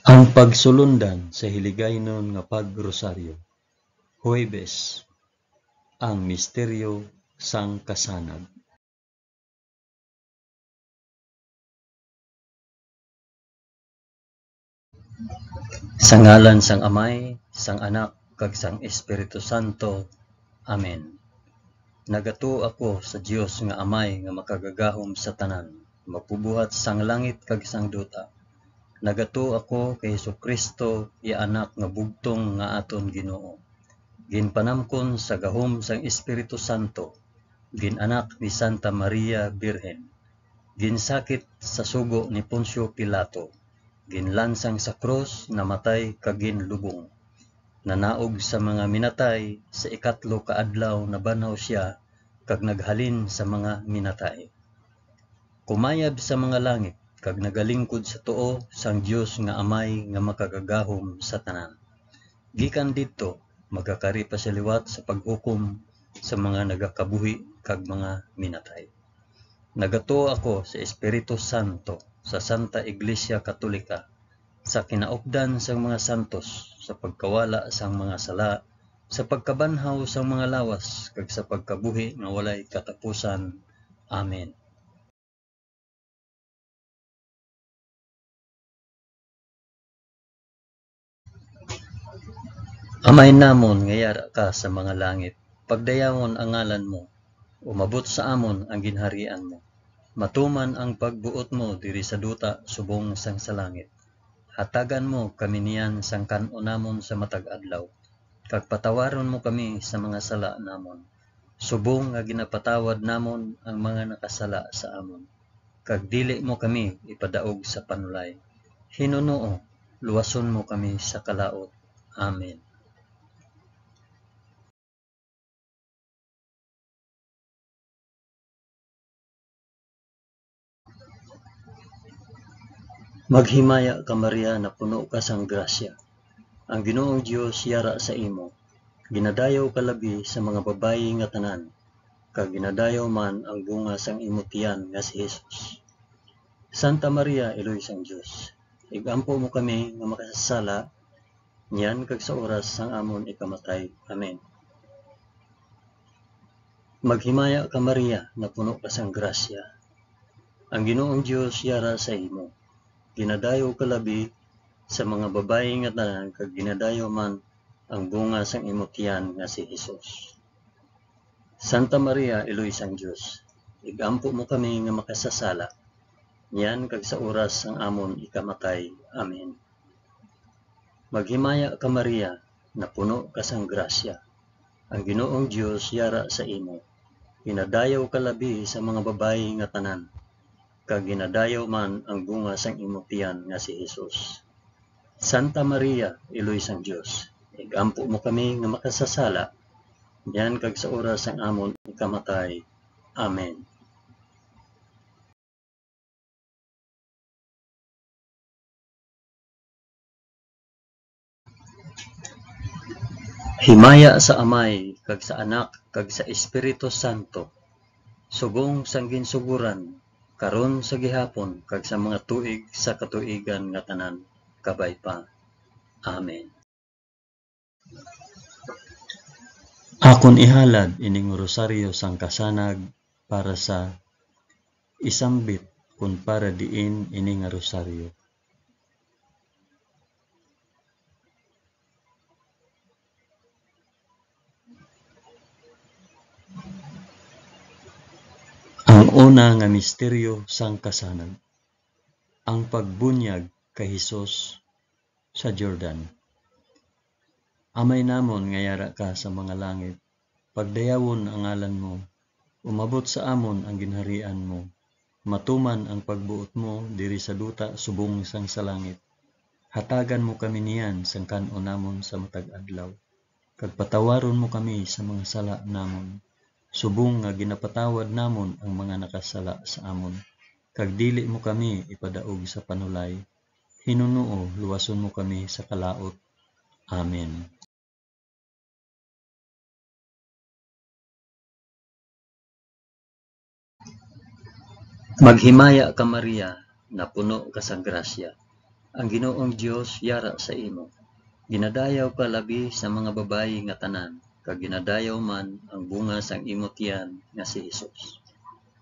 Ang pagsulundan sa hiligaynon nga pagrosaryo. Huwebes, ang misteryo sang kasanag. Sa ngalan sang Amay, sang Anak, kag sang Espiritu Santo. Amen. Nagato ako sa Dios nga Amay nga makagagahom sa tanan, mapubuhat sang langit kag sang duta. Nagato ako kay Jesucristo, iya anak nga bugtong nga aton Ginoo. Ginpanamkon sa gahom sang Espiritu Santo, ginanak ni Santa Maria Birhen, ginsakit sa sugo ni Poncio Pilato, ginlansang sa krus, namatay kag ginlubong. Nanaog sa mga minatay, sa ikatlo ka adlaw nabanaw siya kag naghalin sa mga minatay. Kumayab sa mga langit kag nagalingkod sa tuo sang Dios nga Amay nga makagagahom sa tanan. Gikan didto magakari pa sa liwat sa paghukom sa mga nagakabuhi kag mga minatay. Nagato ako sa Espiritu Santo, sa Santa Iglesia Katolika, sa kinaupdan sang mga santos, sa pagkawala sang mga sala, sa pagkabanhaw sang mga lawas, kag sa pagkabuhi nga walay katapusan. Amen. Amay namon nga yara ka sa mga langit, pagdayawon ang ngalan mo, umabot sa amon ang ginharian mo. Matuman ang pagbuot mo diri sa duta subong sang sa langit. Hatagan mo kami niyan sang kan-o namon sa matag adlaw, kag patawaron mo kami sa mga sala namon. Subong nga ginapatawad namon ang mga nakasala sa amon. Kag dili mo kami ipadaog sa panulay. Hinunoo, luwason mo kami sa kalaot. Amen. Maghimaya ka Maria na puno ka sang grasya. Ang Ginoong Dios yara sa imo. Ginadayaw ka labi sa mga babayi nga tanan, kag ginadayaw man ang bunga sang imo tiyan nga si Jesus. Santa Maria, Eloy sang Dios, igampo mo kami nga makasasala, niyan kag sa oras sang amon ikamatay. Amen. Maghimaya ka Maria na puno ka sang grasya. Ang Ginoong Dios yara sa imo. Ginadayaw ka labi sa mga babayi nga tanan, kag ginadayaw man ang bunga sang imo tiyan nga si Jesus. Santa Maria, Eloy sang Dios, igampo mo kami nga makasasala, niyan kag sa oras sang amon ikamatay. Amen. Maghimaya ka Maria na puno ka sang grasya. Ang Ginoong Dios yara sa imo. Ginadayaw ka labi sa mga babayi nga tanan, kag ginadayaw man ang bunga sang imo tiyan nga si Jesus. Santa Maria, Eloy sang Dios, igampo mo kami nga makasasala, diyan kag sa oras sang amon ikamatay. Amen. Himaya sa Amay, kag sa Anak, kag sa Espiritu Santo, subong sang ginsuguran, karon sa gihapon, kag sa mga tuig sa katuigan nga tanan, kabay pa. Amen. Akon ihalad ining rosaryo sang kasanag para sa isambit kun para diin ini nga rosaryo. Ang una nga misteryo sang kasanag, ang pagbunyag kay Hesus sa Jordan. Amay namon nga yara ka sa mga langit, pagdayawon ang ngalan mo, umabot sa amon ang ginharian mo, matuman ang pagbuot mo diri sa duta subong sang sa langit. Hatagan mo kami niyan sang kan-o namon sa matag adlaw, kag patawaron mo kami sa mga sala namon, subong nga ginapatawad namon ang mga nakasala sa amon. Kag dili mo kami ipadaog sa panulay. Hinunoo, luwason mo kami sa kalaot. Amen. Maghimaya ka Maria na puno ka sa grasya. Ang Ginoong Dios yara sa imo. Ginadayaw ka labi sa mga babayi nga tanan, kag ginadayaw man ang bunga sang imo tiyan nga si Hesus.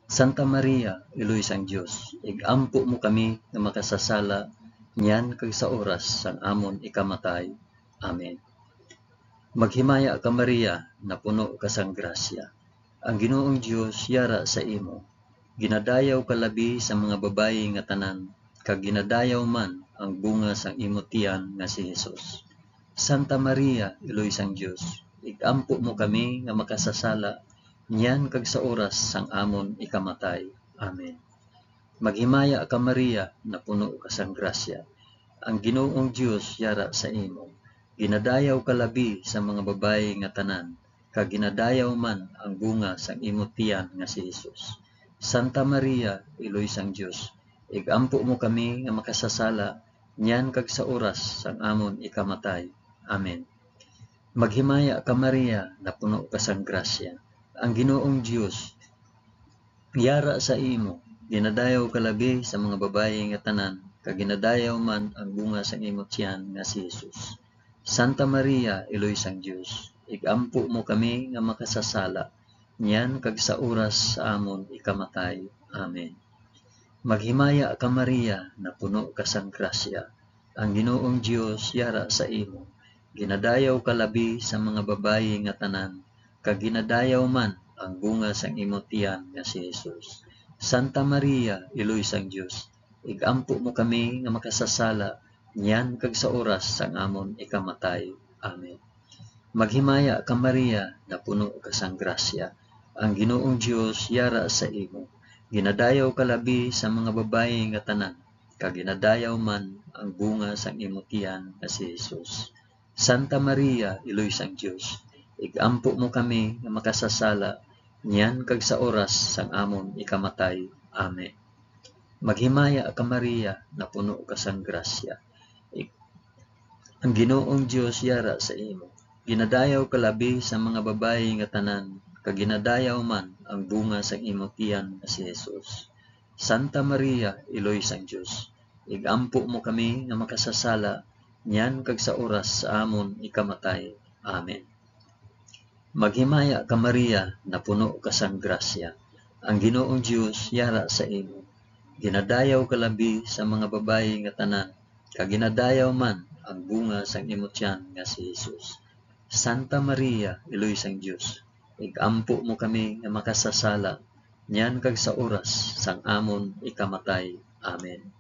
Santa Maria, Iloy sang Dios, igampo mo kami nga makasasala niyan kag sa oras sang amon ikamatay. Amen. Maghimaya ka Maria, na puno ka sang grasya. Ang Ginoong Dios yara sa imo. Ginadayaw ka labi sa mga babayi nga tanan, kag ginadayaw man ang bunga sang imo tiyan nga si Hesus. Santa Maria, Iloy sang Dios, igampo mo kami nga makasasala niyan kag sa oras sang amon ikamatay. Amen. Maghimaya ka Maria, na puno ka sang grasya. Ang Ginoong Dios yara sa imo. Ginadayaw ka labi sa mga babayi nga tanan, kag ginadayaw man ang bunga sang imo tiyan nga si Hesus. Santa Maria, Iloy sang Dios, igampo mo kami nga makasasala niyan kag sa oras sang amon ikamatay. Amen. Maghimaya ka Maria, na puno ka sang grasya. Ang Ginoong Dios yara sa imo. Ginadayaw ka labi sa mga babayi nga tanan, kag ginadayaw man ang bunga sang imo tiyan nga si Hesus. Santa Maria, Iloy sang Dios, igampo mo kami nga makasasala niyan kag sa oras sa amon ikamatay. Amen. Maghimaya ka Maria, na puno ka sang grasya. Ang Ginoong Dios yara sa imo. Ginadayaw ka labi sa mga babayi nga tanan, kag ginadayaw man ang bunga sang imo tiyan nga si Hesus. Santa Maria, Iloy sang Dios, igampo mo kami nga makasasala niyan kag sa oras sang amon ikamatay. Amen. Maghimaya ka Maria, na puno ka sang grasya. Ang Ginoong Dios yara sa imo. Ginadayaw ka labi sa mga babayi nga tanan, kag ginadayaw man ang bunga sang imo tiyan nga si Hesus. Santa Maria, Iloy sang Dios, igampo mo kami nga makasasala niyan kag sa oras sang amon ikamatay. Amen. Maghimaya ka Maria, na puno ka sang grasya. Ang Ginoong Dios yara sa imo. Ginadayaw ka labi sa mga babayi nga tanan, kag ginadayaw man ang bunga sang imo tiyan nga si Hesus. Santa Maria, Iloy sang Dios, igampo mo kami nga makasasala niyan kag sa oras sa amon ikamatay. Amen. Maghimaya ka Maria, na puno ka sang grasya. Ang Ginoong Dios yara sa imo. Ginadayaw ka labi sa mga babayi nga tanan, kag ginadayaw man ang bunga sang imo tiyan nga si Hesus. Santa Maria, Iloy sang Dios, igampo mo kami nga makasasala niyan kag sa oras sang amon ikamatay. Amen.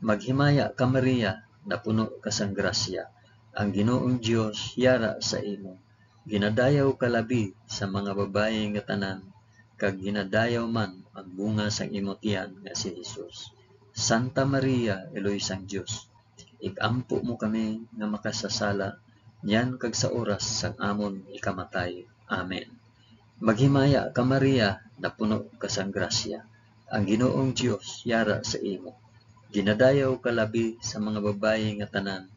Maghimaya ka Maria, na puno ka sang grasya. Ang Ginoong Dios yara sa imo. Ginadayaw ka labi sa mga babayi nga tanan, kag ginadayaw man ang bunga sang imo tiyan nga si Hesus. Santa Maria, Iloy sang Dios, igampo mo kami nga makasasala niyan kag sa oras sang amon ikamatay. Amen. Maghimaya ka Maria, na puno ka sang grasya. Ang Ginoong Dios yara sa imo. Ginadayaw ka labi sa mga babayi nga tanan,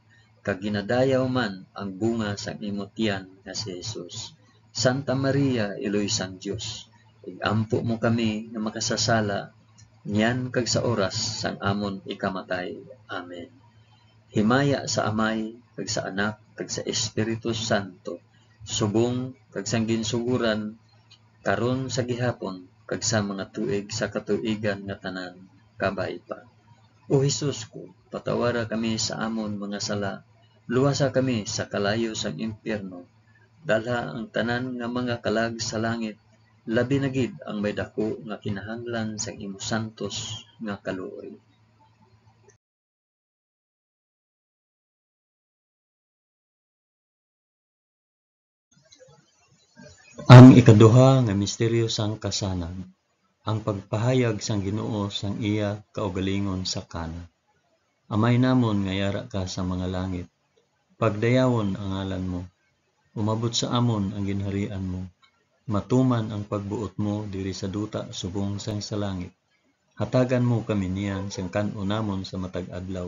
kag ginadayaw man ang bunga sang imo tiyan nga si Hesus. Santa Maria, Iloy sang Dios, igampo mo kami nga makasasala niyan kag sa oras sang amon ikamatay. Amen. Himaya sa Amay, kag sa Anak, kag sa Espiritu Santo, subong kag sang ginsuguran karon sa gihapon kag sa mga tuig sa katuigan nga tanan. Kabay pa. O Hesus ko, patawara kami sa amon mga sala, luwasa kami sa kalayo sang impyerno, dalha ang tanan nga mga kalag sa langit, labi na gid ang may dako nga kinahanglan sang imo santos nga kaluoy. Ang ikaduha nga misteryo sang kasanan, ang pagpahayag sang Ginoo sang iya kaugalingon sa Kana. Amay namon nga yara ka sa mga langit, pagdayawon ang ngalan mo, umabot sa amon ang ginharian mo, matuman ang pagbuot mo diri sa duta subong sang sa langit. Hatagan mo kami niyan sang kan-o namon sa matag adlaw,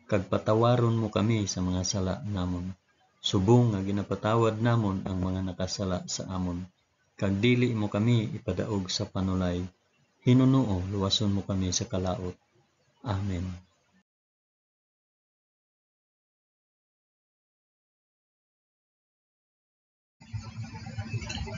kag patawaron mo kami sa mga sala namon, subong nga ginapatawad namon ang mga nakasala sa amon. Kag dili mo kami ipadaog sa panulay, hinunuo luwason mo kami sa kalaot. Amen.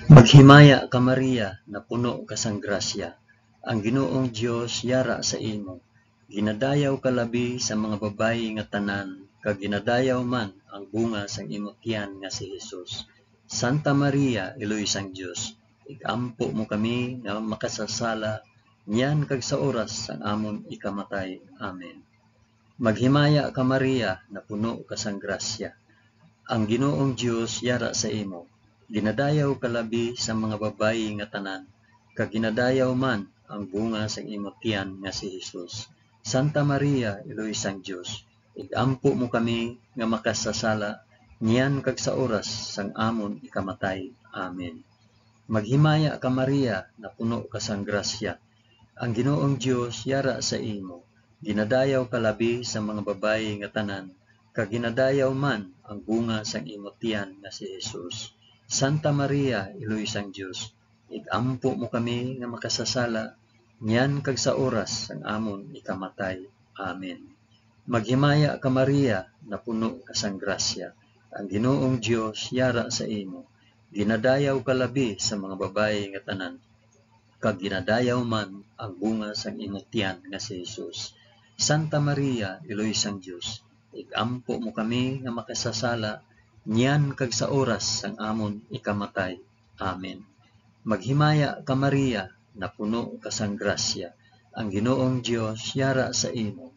Maghimaya ka Maria, na puno ka sang grasya. Ang Ginoong Dios yara sa imo. Ginadayaw ka labi sa mga babayi nga tanan, kag ginadayaw man ang bunga sang imong tiyan nga si Hesus. Santa Maria, Iloy sang Dios, igampo mo kami nga makasasala, niyan kag sa oras sang amon ikamatay. Amen. Maghimaya ka Maria, na puno ka sang grasya. Ang Ginoong Dios yara sa imo. Ginadayaw ka labi sa mga babayi nga tanan, kag ginadayaw man ang bunga sang imong tiyan nga si Hesus. Santa Maria, Iloy sang Dios, igampo mo kami nga makasasala, niyan kag sa oras sang amon ikamatay. Amen. Maghimaya ka Maria, na puno ka sang grasya. Ang Ginoong Dios yara sa imo. Ginadayaw ka labi sa mga babayi nga tanan, kag ginadayaw man ang bunga sang imong tiyan nga si Hesus. Santa Maria, Iloy sang Dios, igampo mo kami nga makasasala, niyan kag sa oras sang amon ikamatay. Amen. Maghimaya ka Maria, na puno ka sang grasya. Ang Ginoong Dios yara sa imo. Ginadayaw ka labi sa mga babayi nga tanan, kag ginadayaw man ang bunga sang imong tiyan nga si Hesus. Santa Maria, Iloy sang Dios, igampo mo kami nga makasasala, niyan kag sa oras sang amon ikamatay. Amen. Maghimaya ka Maria, na puno ka sang grasya. Ang Ginoong Dios yara sa imo.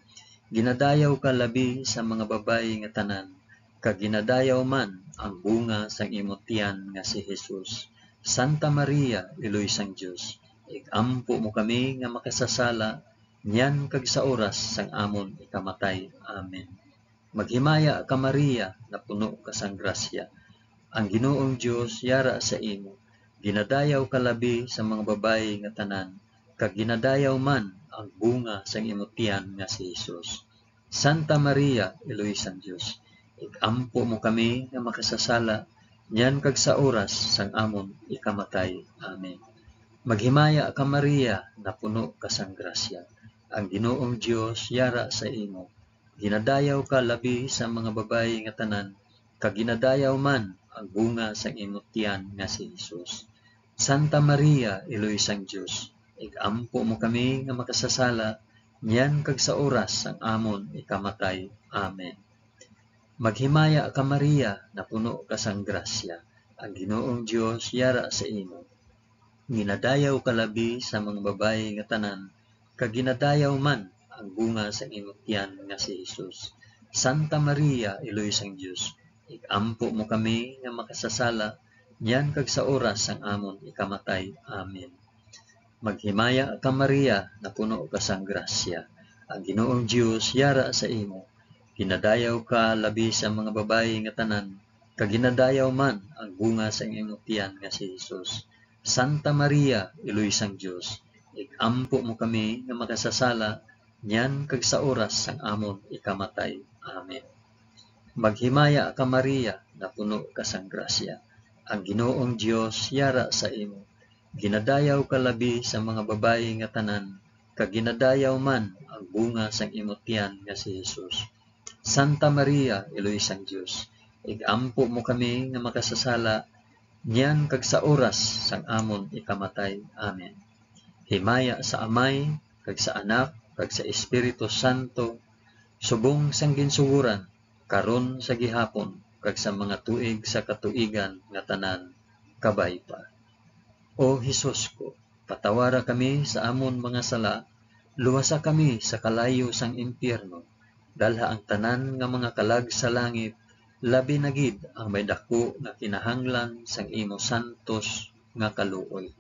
Ginadayaw ka labi sa mga babayi nga tanan, kag ginadayaw man ang bunga sang imong tiyan nga si Hesus. Santa Maria, Iloy sang Dios, igampo mo kami nga makasasala, niyan kag sa oras sang amon ikamatay. Amen. Maghimaya ka Maria, na puno ka sang grasya. Ang Ginoong Dios yara sa imo. Ginadayaw ka labi sa mga babayi nga tanan, kag ginadayaw man ang bunga sang imong tiyan nga si Hesus. Santa Maria, Iloy sang Dios, igampo mo kami nga makasasala, niyan kag sa oras sang amon ikamatay. Amen. Maghimaya ka Maria, na puno ka sang grasya. Ang Ginoong Dios yara sa imo. Ginadayaw ka labi sa mga babayi nga tanan, kag ginadayaw man ang bunga sang imong tiyan nga si Hesus. Santa Maria, Iloy sang Dios, igampo mo kami nga makasasala, niyan kag sa oras sang amon ikamatay. Amen. Maghimaya ka Maria, na puno ka sang grasya. Ang Ginoong Dios yara sa imo. Ginadayaw ka labi sa mga babayi nga tanan, kag ginadayaw man ang bunga sa imong tiyan nga si Hesus. Santa Maria, Iloy sang Dios, igampo mo kami nga makasasala, niyan kag sa oras sang amon ikamatay. Amen. Maghimaya ka Maria, na puno ka sang grasya. Ang Ginoong Dios yara sa imo. Ginadayaw ka labi sa mga babayi nga tanan, kag ginadayaw man ang bunga sa imong tiyan nga si Hesus. Santa Maria, Iloy sang Dios, igampo mo kami nga makasasala, niyan kag sa oras sang amon ikamatay. Amen. Maghimaya ka Maria, na puno ka sang grasya. Ang Ginoong Dios yara sa imo. Ginadayaw ka labi sa mga babayi nga tanan, kag ginadayaw man ang bunga sang imong tiyan nga si Hesus. Santa Maria, Iloy sang Dios, igampo mo kami nga makasasala, niyan kag sa oras sang amon ikamatay. Amen. Himaya sa Amay, kag sa Anak, kag sa Espiritu Santo, subong sang ginsuguran, karon sa gihapon, kag sa mga tuig sa katuigan nga tanan, kabay pa. O Hesus ko, patawara kami sa amon mga sala, luwasa kami sa kalayo sang impyerno, dalha ang tanan nga mga kalag sa langit, labi na gid ang may dako nga kinahanglan sang imo santos nga kaluoy.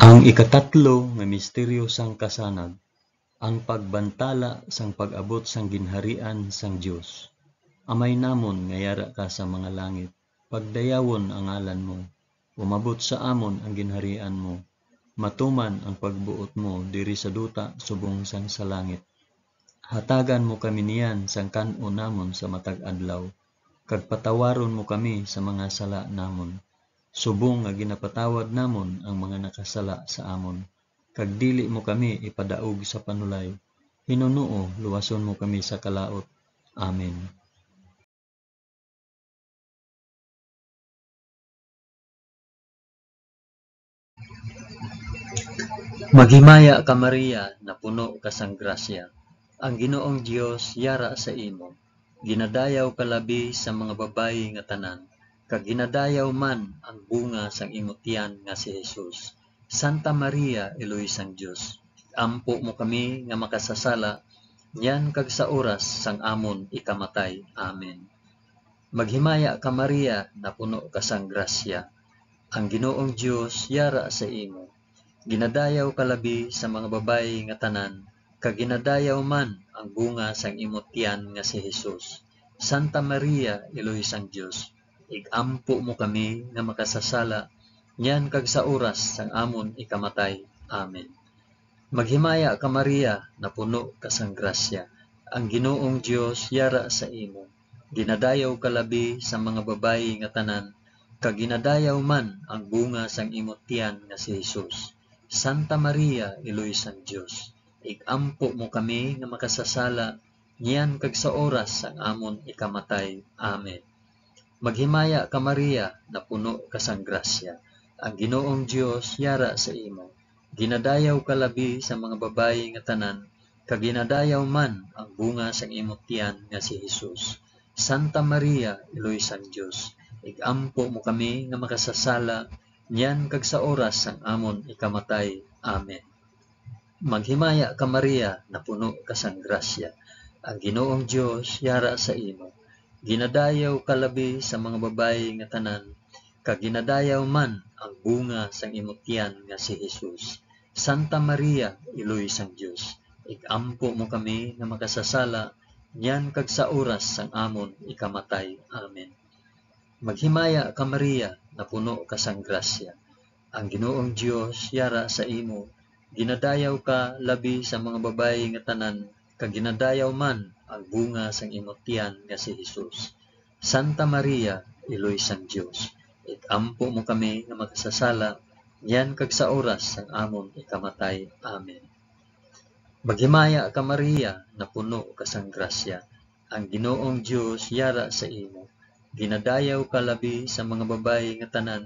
Ang ikatatlo nga misteryo sang kasanag, ang pagbantala sang pag-abot sang ginharian sang Dios. Amay namon nga yara ka sa mga langit, pagdayawon ang ngalan mo, umabot sa amon ang ginharian mo, matuman ang pagbuot mo diri sa duta subong sang sa langit. Hatagan mo kami niyan sang kan-o namon sa matag adlaw, kag patawaron mo kami sa mga sala namon, subong nga ginapatawad namon ang mga nakasala sa amon, kag dili mo kami ipadaog sa panulay, Hinunoo, luwason mo kami sa kalaot. Amen. Maghimaya ka Maria, na puno ka sang grasya. Ang Ginoong Dios yara sa imo. Ginadayaw ka labi sa mga babayi nga tanan, kag ginadayaw man ang bunga sang imong tiyan nga si Jesus. Santa Maria, Eloy sang Dios, ampo mo kami nga makasasala, yan kag sa oras sang amon ikamatay. Amen. Maghimaya ka Maria, na puno ka sang grasya. Ang Ginoong Dios yara sa imo. Ginadayaw ka labi sa mga babayi nga tanan, kag ginadayaw man ang bunga sang imong tiyan nga si Jesus. Santa Maria, Eloy sang Dios, igampo mo kami nga makasasala, yan kag sa oras sang amon ikamatay. Amen. Maghimaya ka Maria, na puno ka sang grasya. Ang Ginoong Dios yara sa imo. Ginadayaw ka labi sa mga babayi nga tanan, kag ginadayaw man ang bunga sang imong tiyan nga si Jesus. Santa Maria, Eloy sang Dios, igampo mo kami nga makasasala, niyan kag sa oras sang amon ikamatay. Amen. Maghimaya ka Maria, na puno ka sang grasya. Ang Ginoong Dios yara sa imo. Ginadayaw ka labi sa mga babayi nga tanan, kag ginadayaw man ang bunga sang imong tiyan nga si Jesus. Santa Maria, Eloy sang Dios, igampo mo kami nga makasasala, niyan kag sa oras sang amon ikamatay. Amen. Maghimaya ka Maria, na puno ka sang grasya. Ang Ginoong Dios yara sa imo. Ginadayaw ka labi sa mga babayi nga tanan, kag ginadayaw man ang bunga sang imong tiyan nga si Jesus. Santa Maria, Eloy sang Dios, igampo mo kami nga makasasala, niyan kag sa oras sang amon ikamatay. Amen. Maghimaya ka Maria, na puno ka sang grasya. Ang Ginoong Dios yara sa imo. Ginadayaw ka labi sa mga babayi nga tanan, kag ginadayaw man ang bunga sang imong tiyan nga si Jesus. Santa Maria, Eloy sang Dios, igampo mo kami nga makasasala, yan kag sa oras sang amon ikamatay. Amen. Maghimaya ka Maria, na puno ka sang grasya. Ang Ginoong Dios yara sa imo. Ginadayaw ka labi sa mga babayi nga tanan,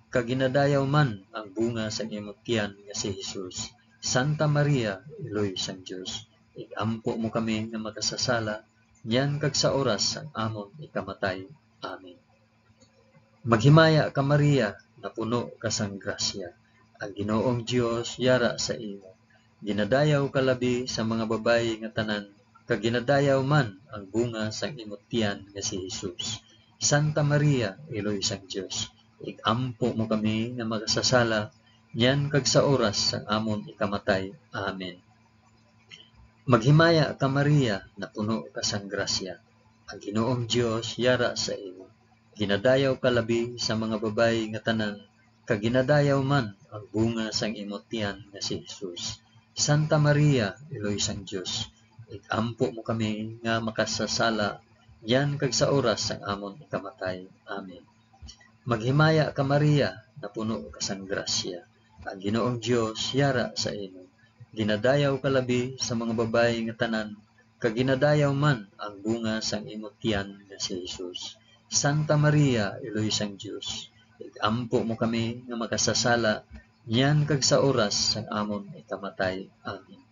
kag ginadayaw man ang bunga sang imong tiyan nga si Jesus. Santa Maria, Eloy sang Dios, igampo mo kami nga makasasala, yan kag sa oras sang amon ikamatay. Amen. Maghimaya ka Maria, na puno ka sang grasya. Ang Ginoong Dios yara sa imo. Ginadayaw ka labi sa mga babayi nga tanan, kag ginadayaw man ang bunga sang imong tiyan nga si Jesus. Santa Maria, Eloy sang Dios, igampo mo kami nga makasasala, yan kag sa oras sang amon ikamatay. Amen. Maghimaya ka Maria, na puno ka sang grasya. Ang Ginoong Dios yara sa imo. Ginadayaw ka labi sa mga babayi nga tanan, kag ginadayaw man ang bunga sang imong tiyan nga si Jesus. Santa Maria, Eloy sang Dios, igampo mo kami nga makasasala, yan kag sa oras sang amon ikamatay. Amen. Maghimaya ka Maria, na puno ka sang grasya. Ang Ginoong Dios yara sa imo. Ginadayaw ka labi sa mga babayi nga tanan, kag ginadayaw man ang bunga sang imong tiyan nga si Jesus. Santa Maria, Eloy sang Dios, igampo mo kami nga makasasala, niyan kag sa oras sang amon ikamatay. Amen.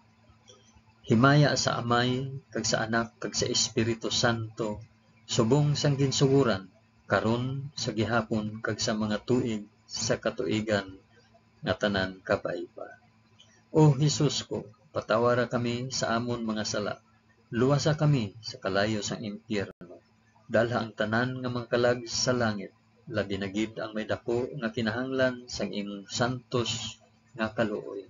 Himaya sa Amay, kag sa Anak, kag sa Espiritu Santo, subong sang ginsuguran, karon sa gihapon, kag sa mga tuig sa katuigan nga tanan kapaiba. O Jesus ko, patawara kami sa amon mga sala, luwasa kami sa kalayo sang impyerno, dalha ang tanan nga mangkalag sa langit, labi na gid ang may dako nga kinahanglan sang imong santos nga kaluoy.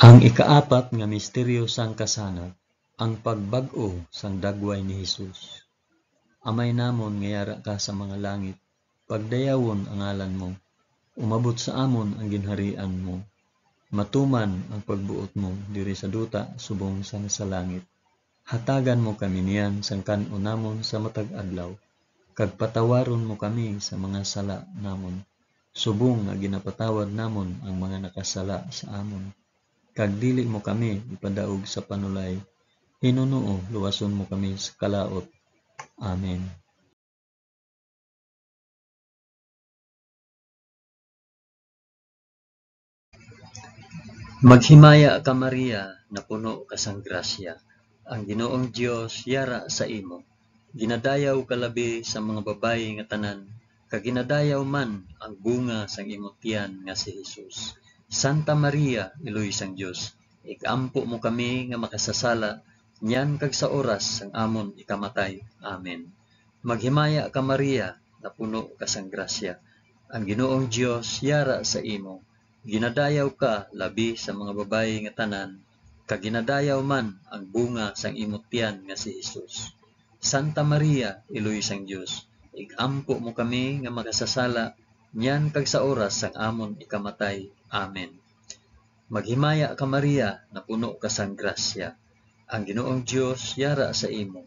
Ang ikaapat nga misteryo sang kasanag, ang pagbag-o sang dagway ni Jesus. Amay namon nga yara ka sa mga langit, pagdayawon ang ngalan mo, umabot sa amon ang ginharian mo, matuman ang pagbuot mo diri sa duta subong sa langit. Hatagan mo kami niyan sang kan-o namon sa matag adlaw, kag patawaron mo kami sa mga sala namon. Subong nga ginapatawad namon ang mga nakasala sa amon. Kag dili mo kami ipadaog sa panulay. Hinunoo, luwason mo kami sa kalaot. Amen. Maghimaya ka Maria, na puno ka sang grasya. Ang Ginoong Dios yara sa imo. Ginadayaw ka labi sa mga babayi nga tanan, kag ginadayaw man ang bunga sang imong tiyan nga si Jesus. Santa Maria, Iloy sang Dios, ikampo mo kami nga makasasala, nyan kag sa oras sang amon ikamatay. Amen. Maghimaya ka Maria, na puno ka sang grasya. Ang Ginoong Dios yara sa imo. Ginadayaw ka labi sa mga babayi nga tanan, kag ginadayaw man ang bunga sang imong tiyan nga si Jesus. Santa Maria, Iloy sang Dios, igampo mo kami nga makasasala, nyan kag sa oras sang amon ikamatay. Amen. Maghimaya ka Maria, na puno ka sang grasya. Ang Ginoong Dios yara sa imo.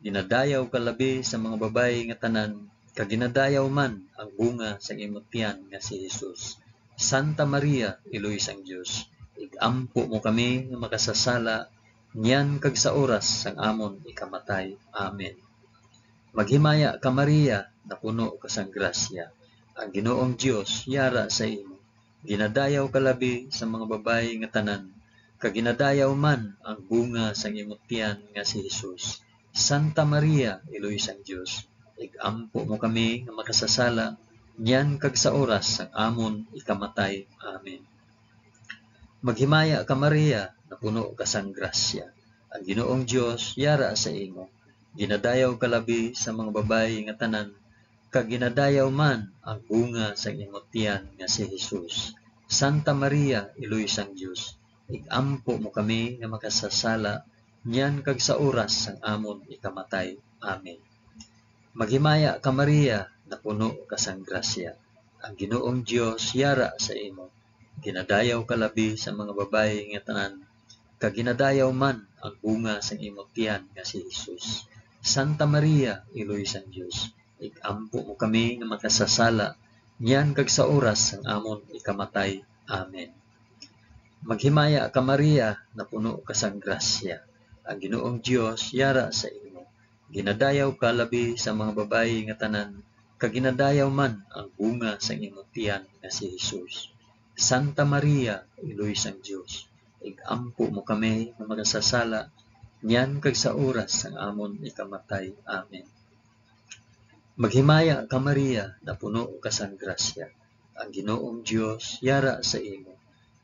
Ginadayaw ka labi sa mga babayi nga tanan, kag ginadayaw man ang bunga sang imong tiyan nga si Jesus. Santa Maria, Iloy sang Dios, igampo mo kami nga makasasala, nyan kag sa oras sang amon ikamatay. Amen. Maghimaya ka Maria, na puno ka sang grasya. Ang Ginoong Dios yara sa imo. Ginadayaw ka labi sa mga babayi nga tanan, kag ginadayaw man ang bunga sang imong tiyan nga si Jesus. Santa Maria, Iloy sang Dios, igampo mo kami nga makasasala, nyan kag sa oras sang amon ikamatay. Amen. Maghimaya ka Maria, na puno ka sang grasya. Ang Ginoong Dios yara sa imo. Ginadayaw ka labi sa mga babayi nga tanan, kag ginadayaw man ang bunga sang imong tiyan nga si Jesus. Santa Maria, Iloy sang Dios, igampo mo kami nga makasasala, nyan kag sa oras sang amon ikamatay. Amen. Maghimaya ka Maria, na puno ka sang grasya. Ang Ginoong Dios yara sa imo. Ginadayaw ka labi sa mga babayi nga tanan, kag ginadayaw man ang bunga sang imong tiyan nga si Jesus. Santa Maria, Iloy sang Dios, igampo mo kami nga makasasala, nyan kag sa oras sang amon ikamatay. Amen. Maghimaya ka Maria, na puno ka sang grasya. Ang Ginoong Dios yara sa imo. Ginadayaw ka labi sa mga babayi nga tanan, kag ginadayaw man ang bunga sang imong tiyan nga si Jesus. Santa Maria, Iloy sang Dios, igampo mo kami nga makasasala, nyan kag sa oras sang amon ikamatay. Amen. Maghimaya ka Maria, na puno ka sang grasya. Ang Ginoong Dios yara sa imo.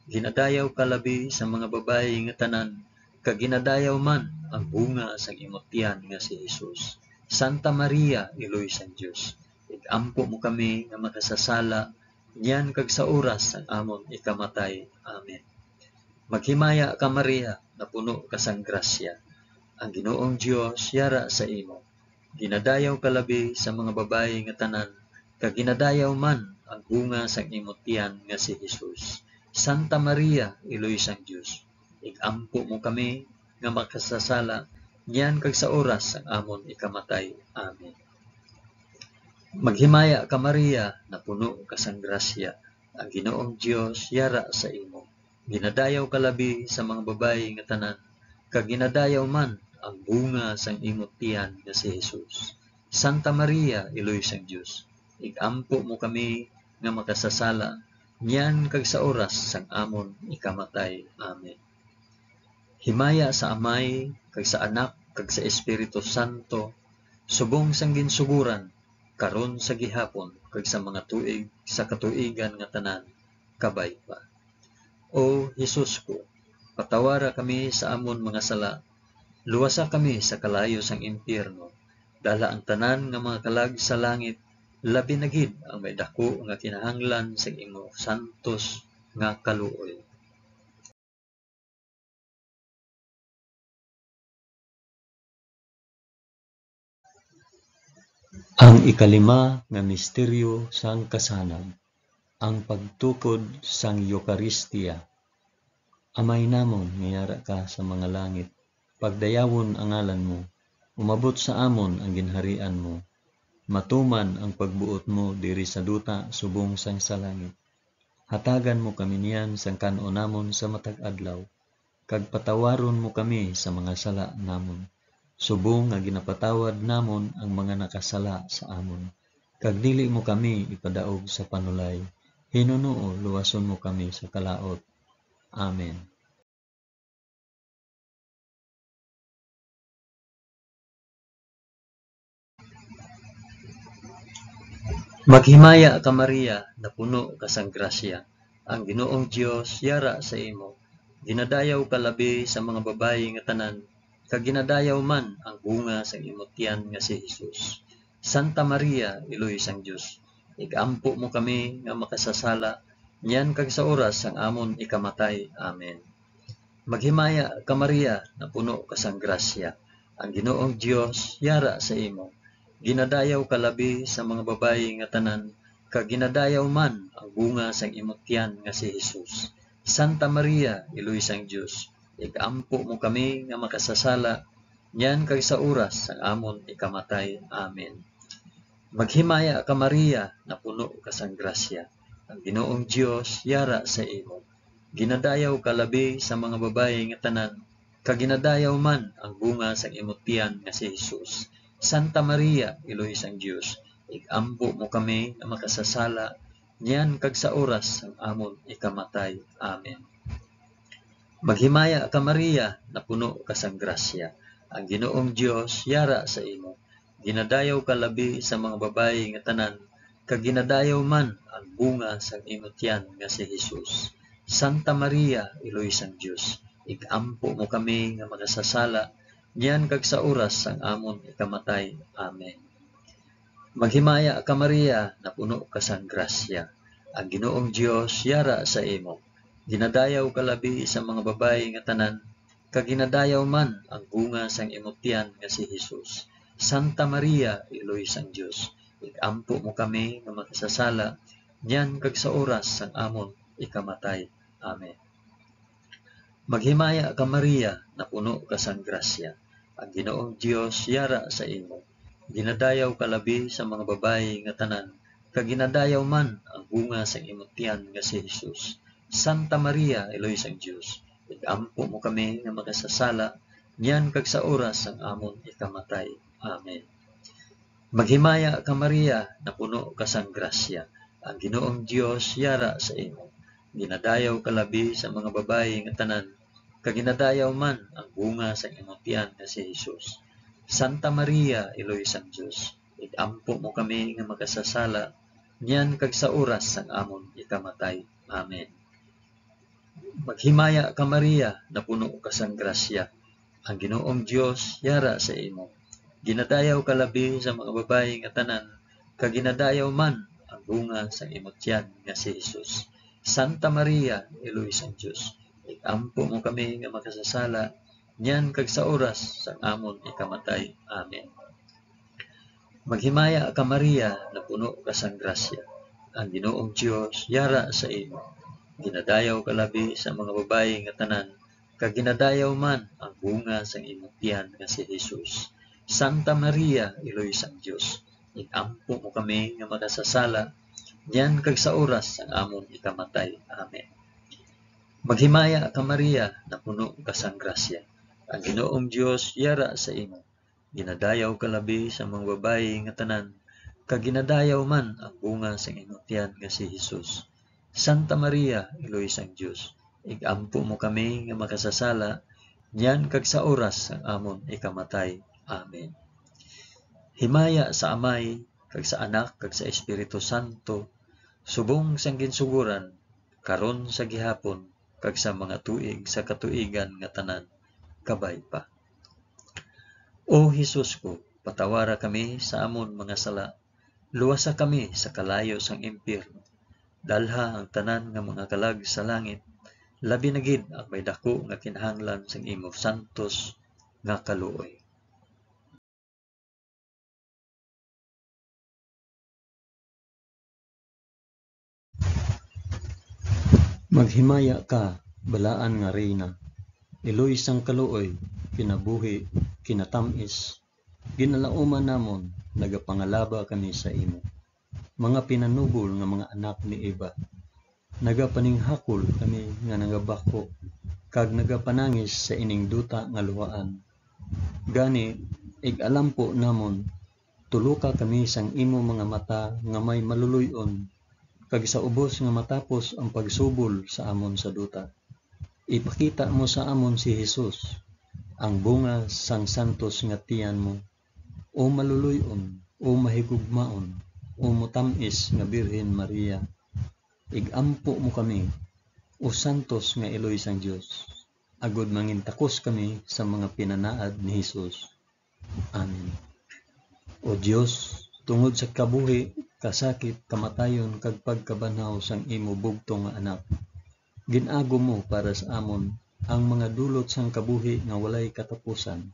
Ginadayaw ka labi sa mga babayi nga tanan, kag ginadayaw man ang bunga sang imong tiyan nga si Jesus. Santa Maria, Iloy sang Dios, igampo mo kami nga makasasala, nyan kag sa oras sang amon ikamatay. Amen. Maghimaya ka Maria, na puno ka sang grasya. Ang Ginoong Dios yara sa imo. Ginadayaw ka labi sa mga babayi nga tanan, kag ginadayaw man ang bunga sang imong tiyan nga si Jesus. Santa Maria, Iloy sang Dios, igampo mo kami nga makasasala, nyan kag sa oras sang amon ikamatay. Amen. Maghimaya ka Maria, na puno ka sang grasya. Ang Ginoong Dios yara sa imo. Ginadayaw ka labi sa mga babayi nga tanan, kag ginadayaw man ang bunga sang imong tiyan nga si Jesus. Santa Maria, Iloy sang Dios, igampo mo kami nga makasasala, nyan kag sa oras sang amon ikamatay. Amen. Himaya sa Amay, kag sa Anak, kag sa Espiritu Santo, subong sang ginsuguran, karon sa gihapon, kag sa mga tuig sa katuigan nga tanan, kabay pa. O Jesus ko, patawara kami sa amon mga sala, luwasa kami sa kalayo sang impyerno, dala ang tanan nga mga kalag sa langit, labi na gid ang may dako nga kinahanglan sa imo santos nga kaluoy. Ang ikalima nga misteryo sang kasanag, ang pagtukod sang Eucharistia. Amay namon nga yara ka sa mga langit, pagdayawon ang ngalan mo, umabot sa amon ang ginharian mo. Matuman ang pagbuot mo diri sa duta subong sang sa langit. Hatagan mo kami niyan sang kanon namon sa matag adlaw. Kag patawaron mo kami sa mga sala namon. Subong nga ginapatawad namon ang mga nakasala sa amon. Kag dili mo kami ipadaog sa panulay. Hinunoo luwason mo kami sa kalaot. Amen. Maghimaya ka Maria, na puno ka sang grasya. Ang Ginoong Dios yara sa imo. Ginadayaw ka labi sa mga babayi nga tanan, kag ginadayaw man ang bunga sa imong tiyan nga si Jesus. Santa Maria, Iloy sang Dios, igampo mo kami nga makasasala, niyan kag sa oras sang amon ikamatay. Amen. Maghimaya ka Maria, na puno ka sang grasya. Ang Ginoong Dios yara sa imo. Ginadayaw ka labi sa mga babayi nga tanan, kag ginadayaw man ang bunga sang imong tiyan nga si Jesus. Santa Maria, Iloy sang Dios, igampo mo kami nga makasasala, niyan kag sa oras sang amon ikamatay. Amen. Maghimaya ka Maria, na puno ka sang grasya. Ang Ginoong Dios yara sa imo. Ginadayaw ka labi sa mga babayi nga tanan, kag ginadayaw man ang bunga sang imong tiyan nga si Jesus. Santa Maria, Iloy sang Dios, igampo mo kami nga makasasala, niyan kag sa oras sang amon ikamatay. Amen. Maghimaya ka Maria, na puno ka sang grasya. Ang Ginoong Dios yara sa imo. Ginadayaw ka labi sa mga babayi nga tanan, kag ginadayaw man ang bunga sang imong tiyan nga si Jesus. Santa Maria, Iloy sang Dios, igampo mo kami nga makasasala, niyan kag sa oras sang amon ikamatay. Amen. Maghimaya ka Maria, na puno ka sang grasya. Ang Ginoong Dios yara sa imo. Ginadayaw ka labi sa mga babayi nga tanan, kag ginadayaw man ang bunga sang imong tiyan nga si Jesus. Santa Maria, Iloy sang Dios, igampo mo kami nga makasasala, niyan kag sa oras sang amon ikamatay. Amen. Maghimaya ka Maria, na puno ka sang grasya. Ang Ginoong Dios yara sa imo. Ginadayaw ka labi sa mga babayi nga tanan, kag ginadayaw man ang bunga sang imong tiyan nga si Jesus. Santa Maria, Iloy sang Dios, igampo mo kami nga makasasala, niyan kag sa oras sang amon ikamatay. Amen. Maghimaya ka Maria, na puno ka sang grasya. Ang Ginoong Dios yara sa imo. Ginadayaw ka labi sa mga babayi nga tanan, kag ginadayaw man ang bunga sa imong tiyan nga si Jesus. Santa Maria, Iloy sang Dios, igampo mo kami nga makasasala, niyan kag sa oras sang amon ikamatay. Amen. Maghimaya ka Maria, na puno ka sang grasya. Ang Ginoong Dios yara sa imo. Ginadayaw ka labi sa mga babayi nga tanan, kag ginadayaw man ang bunga sa imong tiyan nga si Jesus. Santa Maria, Iloy sang Dios, igampo mo kami nga makasasala, niyan kag sa oras sang amon ikamatay. Amen. Maghimaya ka Maria, na puno ka sang grasya. Ang Ginoong Dios yara sa imo. Ginadayaw ka labi sa mga babayi nga tanan, kag ginadayaw man ang bunga sang imong tiyan nga si Jesus. Santa Maria, Iloy sang Dios, igampo mo kami nga makasasala, niyan kag sa oras sang amon ikamatay. Amen. Maghimaya ka Maria, na puno ka sang grasya. Ang Ginoong Dios yara sa imo. Ginadayaw ka labi sa mga babayi nga tanan, kag ginadayaw man ang bunga sang imong tiyan nga si Jesus. Santa Maria, Iloy sang Dios, igampo mo kami nga makasasala, niyan kag sa oras sang amon ikamatay. Amen. Himaya sa Amay, kag sa Anak, kag sa Espiritu Santo, subong sang ginsuguran, karon sa gihapon, kag sa mga tuig sa katuigan nga tanan, kabay pa. O Hesus ko, patawara kami sa amon mga sala, luwasa kami sa kalayo sang impyerno, dalha ang tanan nga mga kalag sa langit, labi na gid ang may dako nga kinahanglan sang imo santos nga kaluoy. Maghimaya ka, balaan nga reyna. Iloy sang kaluoy, kinabuhi, kinatamis, ginalauman namon, nagapangalaba kami sa imo. Mga pinanubol nga mga anak ni Eva, nagapaninghakol kami nga nagabako, kag nagapanangis sa ining duta nga luhaan. Gani, ig-alampo namon, tuluka kami sang imo mga mata nga may maluluyon, kag sa ubos nga matapos ang pagsubol sa amon sa duta. Ipakita mo sa amon si Jesus, ang bunga sang santos nga tiyan mo, o maluluyon, o mahigugmaon, o mutamis nga Birhen Maria. Igampo mo kami, o santos nga Eloy sang Dios, agud mangintakos kami sa mga pinanaad ni Jesus. Amen. O Dios, tungod sa kabuhi, kasakit, kamatayon, kag pagkabanhaw sang imo bugtong nga anak, ginago mo para sa amon ang mga dulot sang kabuhi nga walay katapusan.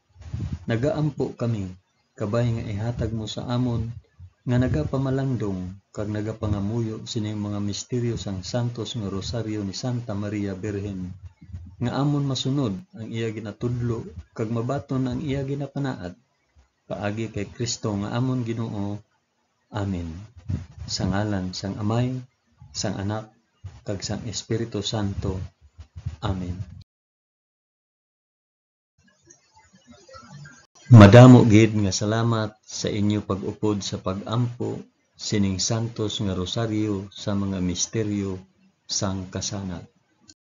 Nagaampo kami, kabay nga ihatag mo sa amon, nga nagapamalandong, kag nagapangamuyo sining mga misteryo sang santos nga rosaryo ni Santa Maria Birhen, nga amon masunod ang iya ginatudlo, kag mabaton ang iya ginapanaad, paagi kay Kristo nga amon Ginoo. Amen. Sa ngalan sang Amay, sang Anak, kag sang Espiritu Santo. Amen. Madamo gid nga salamat sa inyo pag-upod sa pag-ampo sining santos nga rosaryo sa mga misteryo sang kasanag.